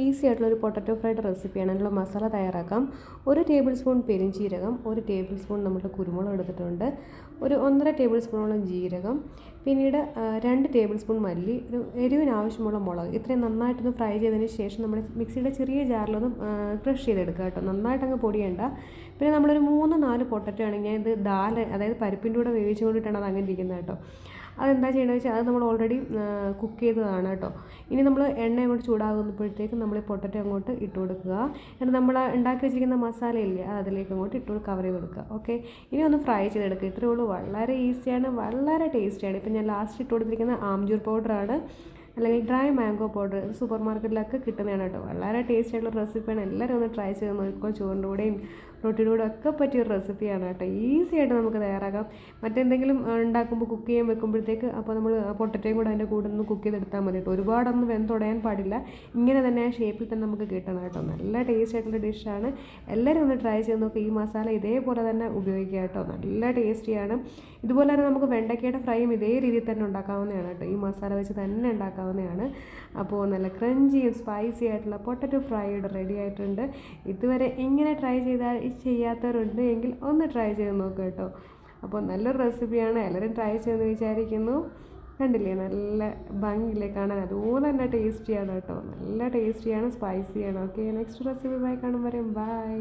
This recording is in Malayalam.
ഈസി ആയിട്ടുള്ള ഒരു പൊട്ടറ്റോ ഫ്രൈഡ് റെസിപ്പിയാണ്. അതിനുള്ള മസാല തയ്യാറാക്കാം. 1 ടേബിൾ സ്പൂൺ പെരുംജീരകം, 1 ടേബിൾ സ്പൂൺ നമ്മുടെ കുരുമുളക് എടുത്തിട്ടുണ്ട്, ഒരു 1.5 ടേബിൾ സ്പൂണോളം ജീരകം, പിന്നീട് 2 ടേബിൾ സ്പൂൺ മല്ലി, ഒരു എരിവിന് ആവശ്യമുള്ള മുളക്. ഇത്രയും നന്നായിട്ടൊന്ന് ഫ്രൈ ചെയ്തതിന് ശേഷം നമ്മൾ മിക്സിയുടെ ചെറിയ ജാറിലൊന്ന് ക്രഷ് ചെയ്തെടുക്കുക കേട്ടോ. നന്നായിട്ടങ്ങ് പൊടിയണ്ട. പിന്നെ നമ്മളൊരു 3-4 പൊട്ടറ്റോ ആണെങ്കിൽ ഇത് അതായത് പരിപ്പിൻ്റെ കൂടെ വേവിച്ച് കൊണ്ടിട്ടാണ് അത് അങ്ങനെ ഇരിക്കുന്നത് കേട്ടോ. അതെന്താ ചെയ്യണമെന്ന് വെച്ചാൽ അത് നമ്മൾ ഓൾറെഡി കുക്ക് ചെയ്തതാണ് കേട്ടോ. ഇനി നമ്മൾ എണ്ണ അങ്ങോട്ട് ചൂടാകുമ്പോഴത്തേക്കും നമ്മൾ ഈ പൊട്ടറ്റോ അങ്ങോട്ട് ഇട്ട് കൊടുക്കുക. എന്നിട്ട് നമ്മൾ ഉണ്ടാക്കി വെച്ചിരിക്കുന്ന മസാലയില്ലേ അതിലേക്ക് അങ്ങോട്ട് കവർ ചെയ്ത് കൊടുക്കുക. ഓക്കെ, ഇനി ഒന്ന് ഫ്രൈ ചെയ്തെടുക്കുക. ഇത്രയേ ഉള്ളൂ. വളരെ ഈസിയാണ്, വളരെ ടേസ്റ്റിയാണ്. ഇപ്പം ഞാൻ ലാസ്റ്റ് ഇട്ട് കൊടുത്തിരിക്കുന്ന ആംചൂർ പൗഡറാണ്, അല്ലെങ്കിൽ ഡ്രൈ മാംഗോ പൗഡർ. സൂപ്പർ മാർക്കറ്റിലൊക്കെ കിട്ടുന്നതാണ് കേട്ടോ. വളരെ ടേസ്റ്റ് ആയിട്ടുള്ള റെസിപ്പിയാണ്. എല്ലാവരും ഒന്ന് ട്രൈ ചെയ്ത് നോക്കിക്കോ. ചോറിൻ്റെ കൂടെയും റൊട്ടിയുടെ കൂടെ ഒക്കെ പറ്റിയൊരു റെസിപ്പിയാണ് കേട്ടോ. ഈസി ആയിട്ട് നമുക്ക് തയ്യാറാക്കാം. മറ്റെന്തെങ്കിലും ഉണ്ടാക്കുമ്പോൾ കുക്ക് ചെയ്യാൻ വെക്കുമ്പോഴത്തേക്ക് അപ്പോൾ നമ്മൾ പൊട്ടറ്റോയും കൂടെ അതിൻ്റെ കൂടെ ഒന്ന് കുക്ക് ചെയ്തെടുത്താൽ മതി കേട്ടോ. ഒരുപാടൊന്നും വെന്തുടയാൻ പാടില്ല. ഇങ്ങനെ തന്നെ ആ ഷേപ്പിൽ തന്നെ നമുക്ക് കിട്ടണം കേട്ടോ. നല്ല ടേസ്റ്റ് ആയിട്ടുള്ള ഡിഷാണ്. എല്ലാവരും ഒന്ന് ട്രൈ ചെയ്ത് നോക്കുക. ഈ മസാല ഇതേപോലെ തന്നെ ഉപയോഗിക്കുക കേട്ടോ. നല്ല ടേസ്റ്റിയാണ്. ഇതുപോലെ തന്നെ നമുക്ക് വെണ്ടയ്ക്കയുടെ ഫ്രൈയും ഇതേ രീതിയിൽ തന്നെ ഉണ്ടാക്കാവുന്നതാണ് കേട്ടോ. ഈ മസാല വെച്ച് തന്നെ ഉണ്ടാക്കാവുന്നതാണ്. അപ്പോൾ നല്ല ക്രഞ്ചിയും സ്പൈസി ആയിട്ടുള്ള പൊട്ടറ്റോ ഫ്രൈ ഇവിടെ റെഡി ആയിട്ടുണ്ട്. ഇതുവരെ ഇങ്ങനെ ട്രൈ ചെയ്യാത്തവരുണ്ട് എങ്കിൽ ഒന്ന് ട്രൈ ചെയ്ത് നോക്കുക കേട്ടോ. അപ്പോൾ നല്ലൊരു റെസിപ്പിയാണ്. എല്ലാവരും ട്രൈ ചെയ്യുമെന്ന് വിചാരിക്കുന്നു. കണ്ടില്ലേ, നല്ല ഭംഗിയില്ലേ കാണാൻ. അതുപോലെ തന്നെ ടേസ്റ്റിയാണ് കേട്ടോ. നല്ല ടേസ്റ്റിയാണ്, സ്പൈസിയാണ്. ഓക്കെ, നെക്സ്റ്റ് റെസിപ്പി ബൈ കാണും വരെ ബൈ.